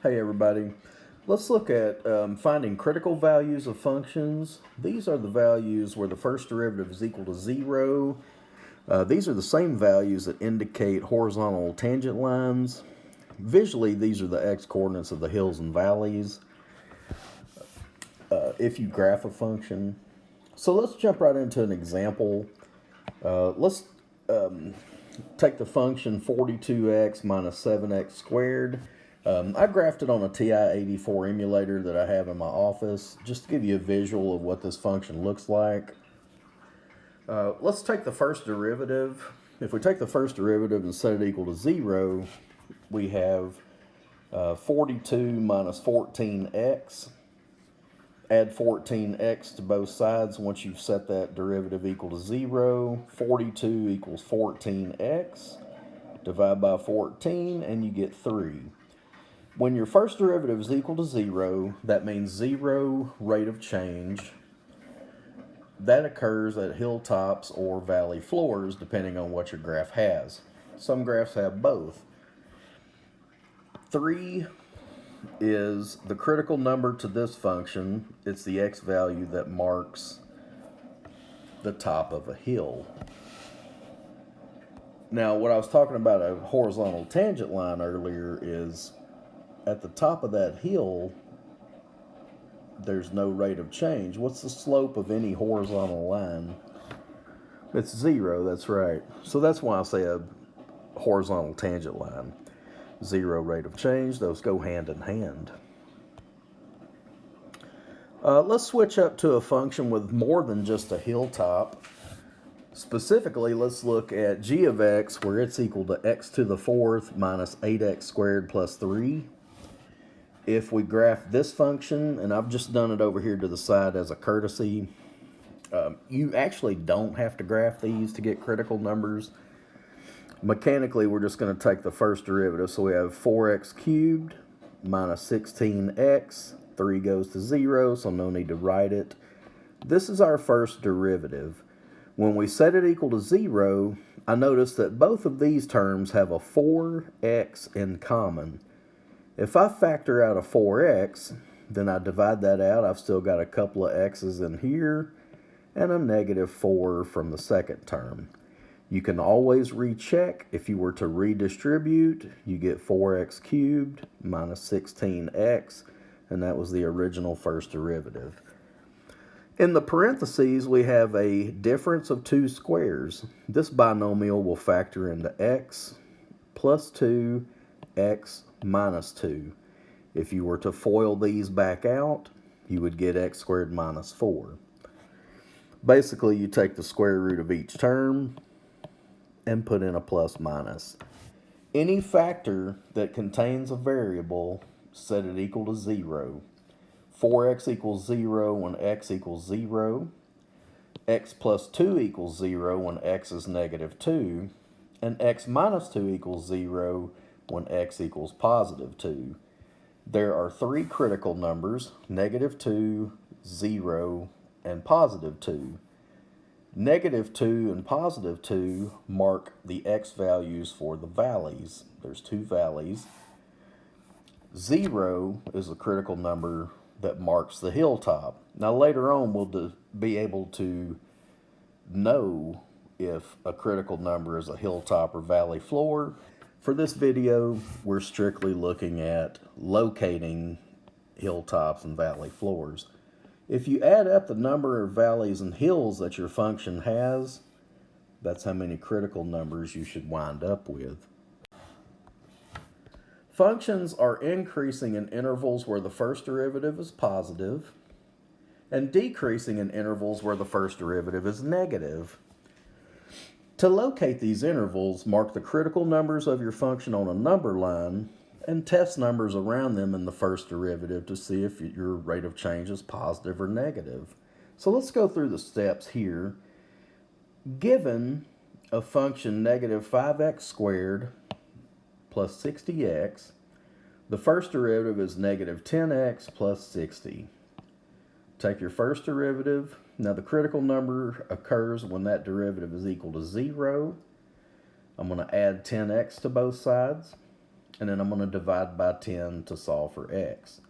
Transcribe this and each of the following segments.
Hey everybody, let's look at finding critical values of functions. These are the values where the first derivative is equal to 0. These are the same values that indicate horizontal tangent lines. Visually, these are the x-coordinates of the hills and valleys if you graph a function. So let's jump right into an example. Let's take the function 42x minus 7x squared. I graphed it on a TI-84 emulator that I have in my office, just to give you a visual of what this function looks like. Let's take the first derivative. If we take the first derivative and set it equal to 0, we have 42 minus 14x. Add 14x to both sides once you've set that derivative equal to 0. 42 equals 14x. Divide by 14 and you get 3. When your first derivative is equal to 0, that means 0 rate of change. That occurs at hilltops or valley floors, depending on what your graph has. Some graphs have both. 3 is the critical number to this function. It's the x value that marks the top of a hill. Now, what I was talking about a horizontal tangent line earlier is at the top of that hill, there's no rate of change. What's the slope of any horizontal line? It's 0, that's right. So that's why I say a horizontal tangent line. 0 rate of change, those go hand in hand. Let's switch up to a function with more than just a hilltop. Specifically, let's look at g of x, where it's equal to x to the 4th minus 8x squared plus 3. If we graph this function, and I've just done it over here to the side as a courtesy, you actually don't have to graph these to get critical numbers. Mechanically, we're just going to take the first derivative. So we have 4x cubed minus 16x. 3 goes to 0, so no need to write it. This is our first derivative. When we set it equal to 0, I notice that both of these terms have a 4x in common. If I factor out a 4x, then I divide that out. I've still got a couple of x's in here and a negative 4 from the second term. You can always recheck. If you were to redistribute, you get 4x cubed minus 16x, and that was the original first derivative. In the parentheses, we have a difference of 2 squares. This binomial will factor into x plus 2, x minus 2. If you were to FOIL these back out, you would get x squared minus 4. Basically, you take the square root of each term and put in a plus minus. Any factor that contains a variable, set it equal to 0. 4x equals 0 when x equals 0. X plus 2 equals 0 when x is negative 2. And x minus 2 equals 0 when x equals positive 2. There are 3 critical numbers, negative 2, 0, and positive 2. Negative 2 and positive 2 mark the x values for the valleys. There's 2 valleys. 0 is a critical number that marks the hilltop. Now later on we'll be able to know if a critical number is a hilltop or valley floor. For this video, we're strictly looking at locating hilltops and valley floors. If you add up the number of valleys and hills that your function has, that's how many critical numbers you should wind up with. Functions are increasing in intervals where the first derivative is positive and decreasing in intervals where the first derivative is negative. To locate these intervals, mark the critical numbers of your function on a number line and test numbers around them in the first derivative to see if your rate of change is positive or negative. So let's go through the steps here. Given a function negative 5x squared plus 60x, the first derivative is negative 10x plus 60. Take your first derivative. Now the critical number occurs when that derivative is equal to 0. I'm going to add 10x to both sides. and then I'm going to divide by 10 to solve for x.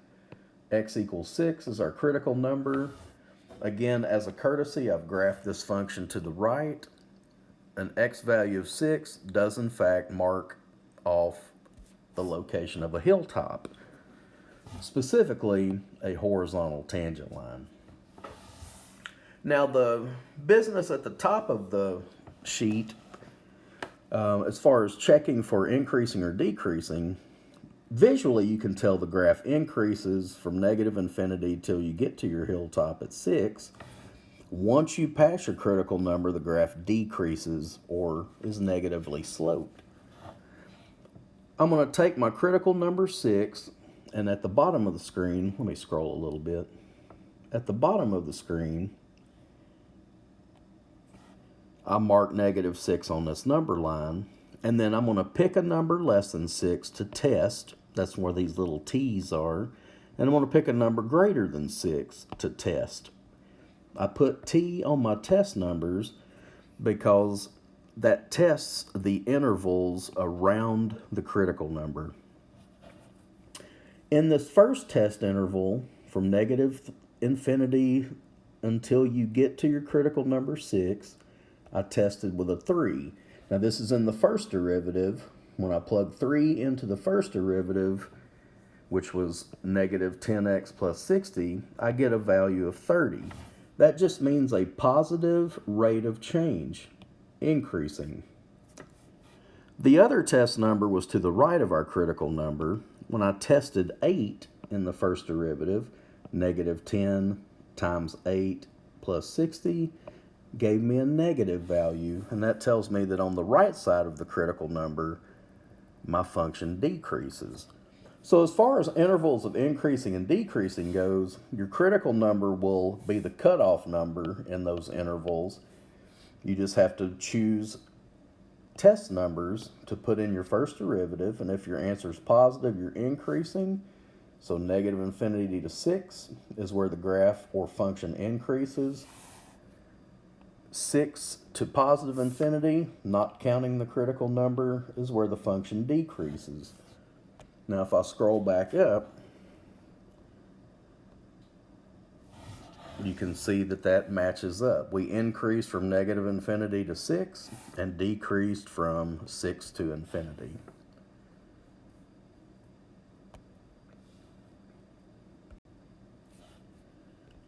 X equals 6 is our critical number. Again, as a courtesy, I've graphed this function to the right. An x value of 6 does in fact mark off the location of a hilltop, specifically a horizontal tangent line. Now the business at the top of the sheet, as far as checking for increasing or decreasing, visually you can tell the graph increases from negative infinity till you get to your hilltop at 6. Once you pass your critical number, the graph decreases or is negatively sloped. I'm going to take my critical number 6, and at the bottom of the screen, let me scroll a little bit. At the bottom of the screen, I mark -6 on this number line, and then I'm going to pick a number less than 6 to test. That's where these little T's are. And I'm going to pick a number greater than 6 to test. I put T on my test numbers because that tests the intervals around the critical number. In this first test interval, from negative infinity until you get to your critical number 6, I tested with a 3. Now this is in the first derivative. When I plug 3 into the first derivative, which was negative 10x plus 60, I get a value of 30. That just means a positive rate of change, increasing. The other test number was to the right of our critical number. When I tested 8 in the first derivative, negative 10 times 8 plus 60, gave me a negative value, and that tells me that on the right side of the critical number, my function decreases. So as far as intervals of increasing and decreasing goes, your critical number will be the cutoff number in those intervals. You just have to choose test numbers to put in your first derivative, and if your answer is positive, you're increasing. So negative infinity to 6 is where the graph or function increases. 6 to positive infinity, not counting the critical number, is where the function decreases. Now if I scroll back up, you can see that that matches up. We increased from negative infinity to 6 and decreased from 6 to infinity.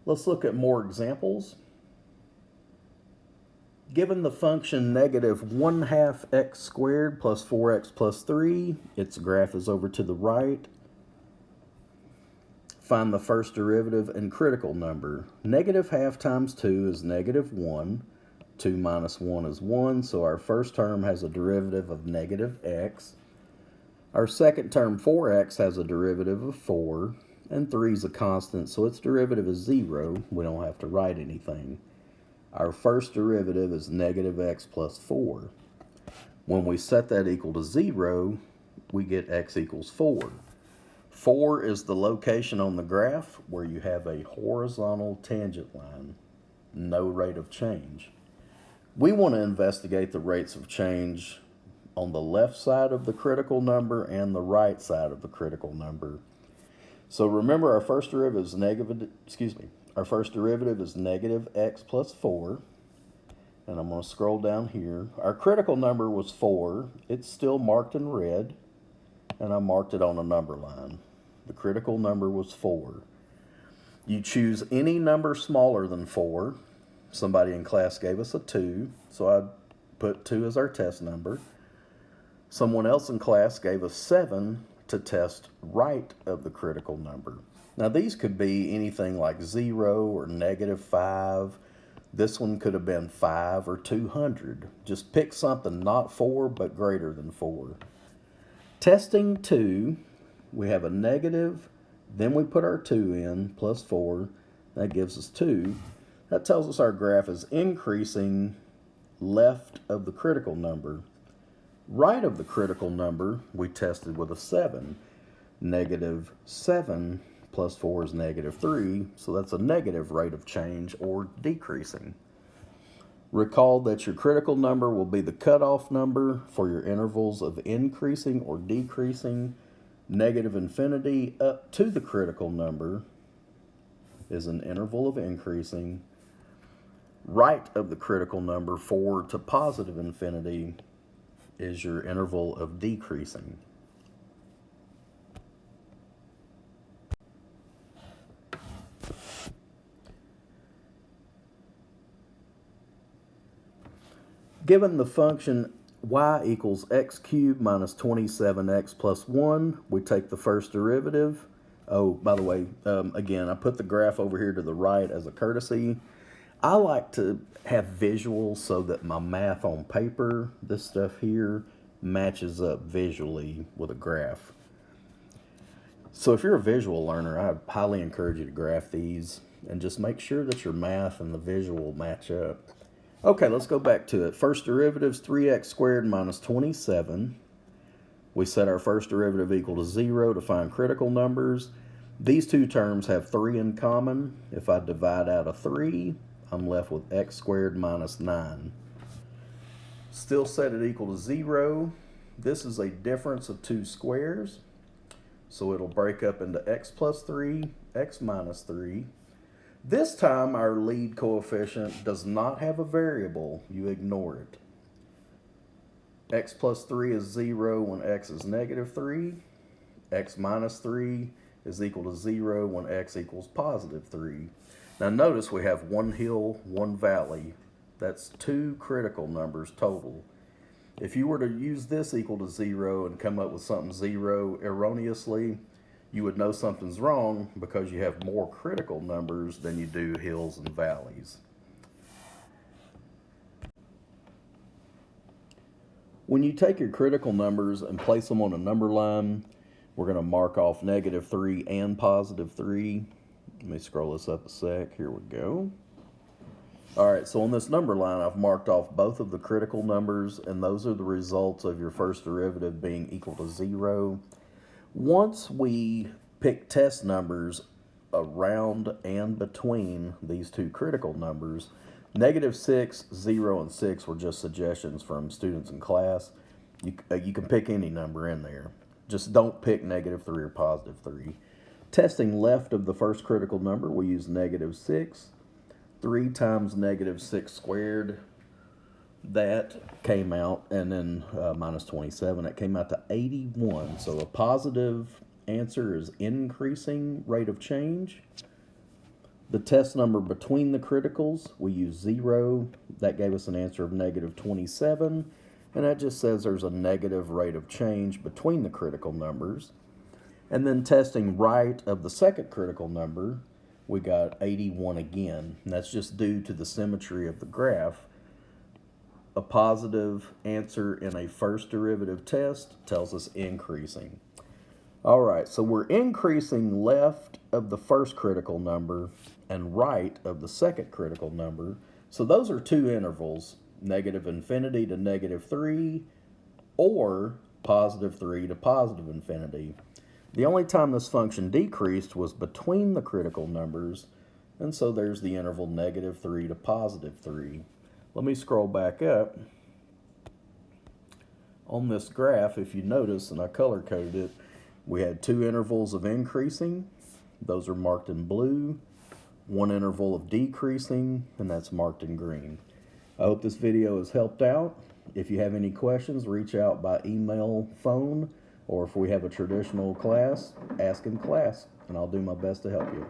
Let's look at more examples. Given the function negative 1/2 x squared plus 4x plus 3, its graph is over to the right. Find the first derivative and critical number. Negative half times 2 is negative 1. 2 minus 1 is 1, so our first term has a derivative of negative x. Our second term, 4x, has a derivative of 4, and 3 is a constant, so its derivative is 0. We don't have to write anything. Our first derivative is negative x plus 4. When we set that equal to 0, we get x equals 4. 4 is the location on the graph where you have a horizontal tangent line, no rate of change. We want to investigate the rates of change on the left side of the critical number and the right side of the critical number. So remember, our first derivative is negative x plus 4. And I'm going to scroll down here. Our critical number was 4. It's still marked in red, and I marked it on a number line. The critical number was 4. You choose any number smaller than 4. Somebody in class gave us a 2, so I put 2 as our test number. Someone else in class gave us 7 to test right of the critical number. Now these could be anything like 0 or negative 5. This one could have been 5 or 200. Just pick something not 4 but greater than 4. Testing 2, we have a negative, then we put our 2 in, plus 4. That gives us 2. That tells us our graph is increasing left of the critical number. Right of the critical number, we tested with a 7. Negative 7 plus 4 is negative 3, so that's a negative rate of change or decreasing. Recall that your critical number will be the cutoff number for your intervals of increasing or decreasing. Negative infinity up to the critical number is an interval of increasing. Right of the critical number forward to positive infinity is your interval of decreasing. Given the function y equals x cubed minus 27x plus 1, we take the first derivative. Oh, by the way, again, I put the graph over here to the right as a courtesy. I like to have visuals so that my math on paper, this stuff here, matches up visually with a graph. So if you're a visual learner, I highly encourage you to graph these and just make sure that your math and the visual match up. Okay, let's go back to it. First derivative is 3x squared minus 27. We set our first derivative equal to 0 to find critical numbers. These two terms have 3 in common. If I divide out a 3, I'm left with x squared minus 9. Still set it equal to 0. This is a difference of two squares, so it'll break up into x plus 3, x minus 3. This time our lead coefficient does not have a variable. You ignore it. X plus 3 is 0 when x is negative 3. X minus 3 is equal to 0 when x equals positive 3. Now notice we have one hill, one valley. That's two critical numbers total. If you were to use this equal to 0 and come up with something 0 erroneously, you would know something's wrong because you have more critical numbers than you do hills and valleys. When you take your critical numbers and place them on a number line, we're going to mark off negative 3 and positive 3. Let me scroll this up a sec. Here we go. All right, so on this number line, I've marked off both of the critical numbers, and those are the results of your first derivative being equal to 0. Once we pick test numbers around and between these two critical numbers, negative 6, 0, and 6 were just suggestions from students in class. You can pick any number in there. Just don't pick negative 3 or positive 3. Testing left of the first critical number, we use negative 6. 3 times negative 6 squared, that came out, and then minus 27, it came out to 81. So a positive answer is increasing rate of change. The test number between the criticals, we use 0. That gave us an answer of negative 27, and that just says there's a negative rate of change between the critical numbers. And then testing right of the second critical number, we got 81 again. And that's just due to the symmetry of the graph. A positive answer in a first derivative test tells us increasing. All right, so we're increasing left of the first critical number and right of the second critical number. So those are two intervals, negative infinity to negative 3 or positive 3 to positive infinity. The only time this function decreased was between the critical numbers, and so there's the interval negative 3 to positive 3. Let me scroll back up. On this graph, if you notice, and I color-coded it, we had two intervals of increasing. Those are marked in blue. One interval of decreasing, and that's marked in green. I hope this video has helped out. If you have any questions, reach out by email, phone, or if we have a traditional class, ask in class, and I'll do my best to help you.